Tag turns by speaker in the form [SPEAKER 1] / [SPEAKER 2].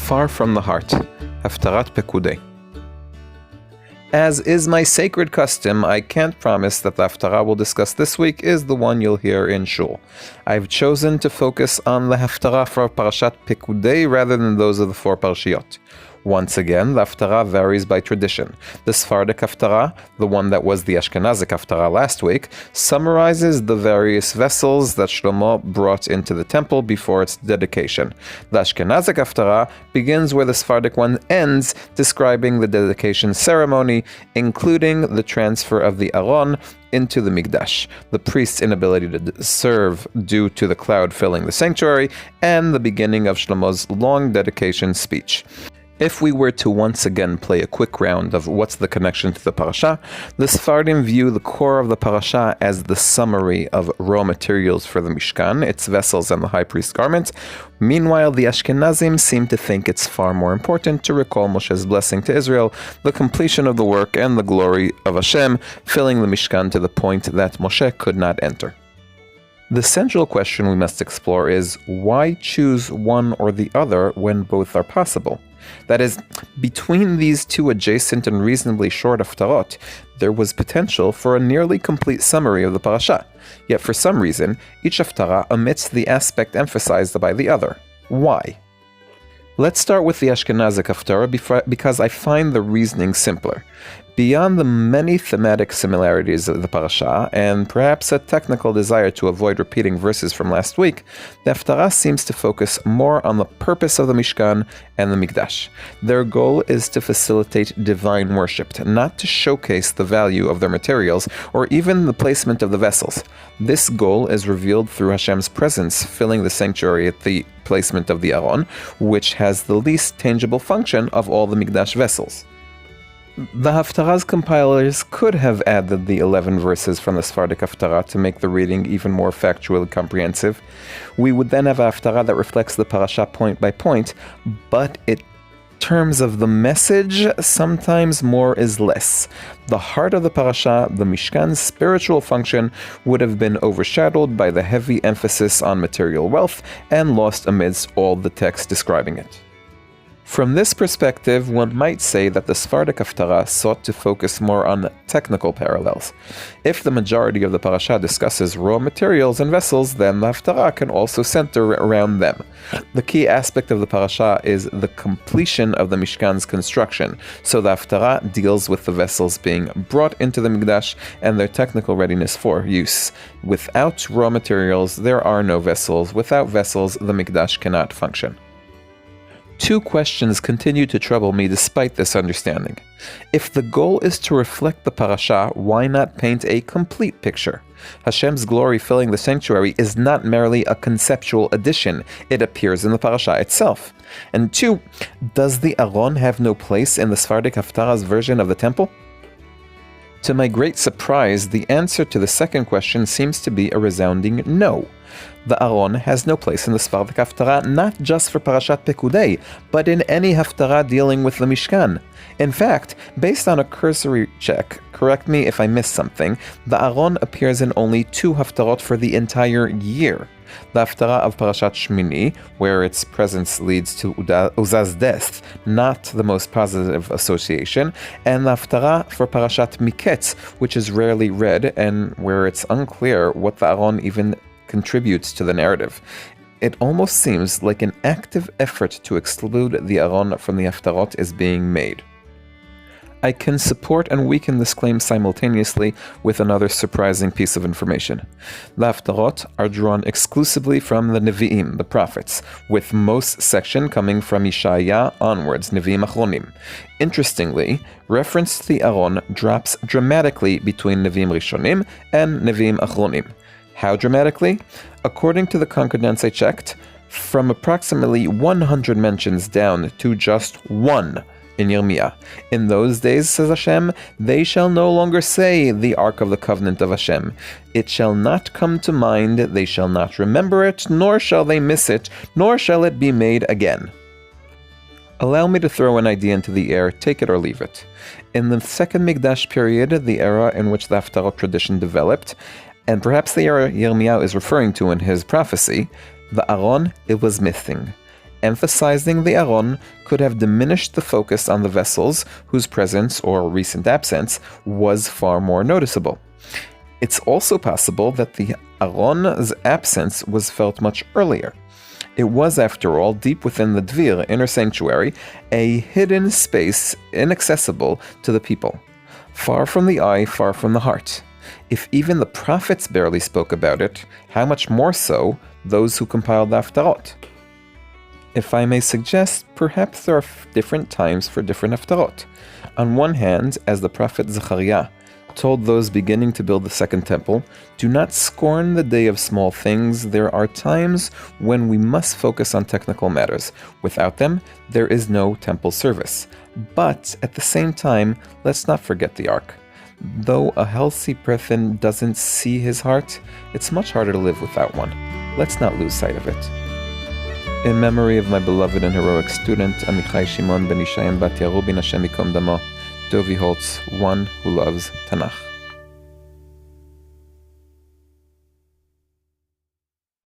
[SPEAKER 1] Far from the Heart, Haftarat Pekudei. As is my sacred custom, I can't promise that the Haftarah we'll discuss this week is the one you'll hear in Shul. I've chosen to focus on the Haftarah for Parashat Pekudei rather than those of the four Parashiyot. Once again, the Haftarah varies by tradition. The Sephardic Haftarah, the one that was the Ashkenazic Haftarah last week, summarizes the various vessels that Shlomo brought into the temple before its dedication. The Ashkenazic Haftarah begins where the Sephardic one ends, describing the dedication ceremony, including the transfer of the Aron into the Mikdash, the priest's inability to serve due to the cloud filling the sanctuary, and the beginning of Shlomo's long dedication speech. If we were to once again play a quick round of what's the connection to the parasha, the Sephardim view the core of the parasha as the summary of raw materials for the Mishkan, its vessels and the high priest's garments. Meanwhile, the Ashkenazim seem to think it's far more important to recall Moshe's blessing to Israel, the completion of the work and the glory of Hashem, filling the Mishkan to the point that Moshe could not enter. The central question we must explore is, why choose one or the other when both are possible? That is, between these two adjacent and reasonably short haftarot, there was potential for a nearly complete summary of the parasha. Yet for some reason, each haftarah omits the aspect emphasized by the other. Why? Let's start with the Ashkenazic haftarah because I find the reasoning simpler. Beyond the many thematic similarities of the parasha, and perhaps a technical desire to avoid repeating verses from last week, the haftarah seems to focus more on the purpose of the Mishkan and the Mikdash. Their goal is to facilitate divine worship, not to showcase the value of their materials or even the placement of the vessels. This goal is revealed through Hashem's presence filling the sanctuary at the placement of the Aron, which has the least tangible function of all the Mikdash vessels. The Haftarah's compilers could have added the 11 verses from the Sephardic Haftarah to make the reading even more factually comprehensive. We would then have a Haftarah that reflects the parasha point by point, but in terms of the message, sometimes more is less. The heart of the parasha, the Mishkan's spiritual function, would have been overshadowed by the heavy emphasis on material wealth and lost amidst all the text describing it. From this perspective, one might say that the Sephardic Haftarah sought to focus more on technical parallels. If the majority of the parasha discusses raw materials and vessels, then the Haftarah can also center around them. The key aspect of the parasha is the completion of the Mishkan's construction, so the Haftarah deals with the vessels being brought into the Mikdash and their technical readiness for use. Without raw materials, there are no vessels. Without vessels, the Mikdash cannot function. Two questions continue to trouble me despite this understanding. If the goal is to reflect the parasha, why not paint a complete picture? Hashem's glory filling the sanctuary is not merely a conceptual addition, it appears in the parasha itself. And two, does the Aron have no place in the Sephardic Haftarah's version of the temple? To my great surprise, the answer to the second question seems to be a resounding no. The Aron has no place in the Sephardic Haftarah, not just for Parashat Pekudei, but in any Haftarah dealing with the Mishkan. In fact, based on a cursory check, correct me if I missed something, the Aron appears in only 2 Haftarot for the entire year. The Haftarah of Parashat Shmini, where its presence leads to Uzzah's death, not the most positive association, and the Haftarah for Parashat Miketz, which is rarely read and where it's unclear what the Aron even contributes to the narrative. It almost seems like an active effort to exclude the Aron from the Haftarot is being made. I can support and weaken this claim simultaneously with another surprising piece of information. The Haftarot are drawn exclusively from the Nevi'im, the prophets, with most section coming from Yeshaya onwards, Nevi'im Achronim. Interestingly, reference to the Aron drops dramatically between Nevi'im Rishonim and Nevi'im Achronim. How dramatically? According to the concordance I checked, from approximately 100 mentions down to just 1 in Yirmiyah. In those days, says Hashem, they shall no longer say, the Ark of the Covenant of Hashem. It shall not come to mind, they shall not remember it, nor shall they miss it, nor shall it be made again. Allow me to throw an idea into the air, take it or leave it. In the second Mikdash period, the era in which the Haftarot tradition developed, and perhaps the era Yirmiyahu is referring to in his prophecy, the Aron, it was missing. Emphasizing the Aron could have diminished the focus on the vessels whose presence or recent absence was far more noticeable. It's also possible that the Aron's absence was felt much earlier. It was, after all, deep within the Dvir, inner sanctuary, a hidden space inaccessible to the people. Far from the eye, far from the heart. If even the prophets barely spoke about it, how much more so those who compiled the Haftarot? If I may suggest, perhaps there are different times for different Haftarot. On one hand, as the prophet Zechariah told those beginning to build the second temple, do not scorn the day of small things. There are times when we must focus on technical matters. Without them, there is no temple service. But at the same time, let's not forget the ark. Though a healthy person doesn't see his heart, it's much harder to live without one. Let's not lose sight of it. In memory of my beloved and heroic student, Amichai Shimon ben Ishayim bat Yarubin Hashem Yikom Damo, Dovi Holtz, one who loves Tanakh.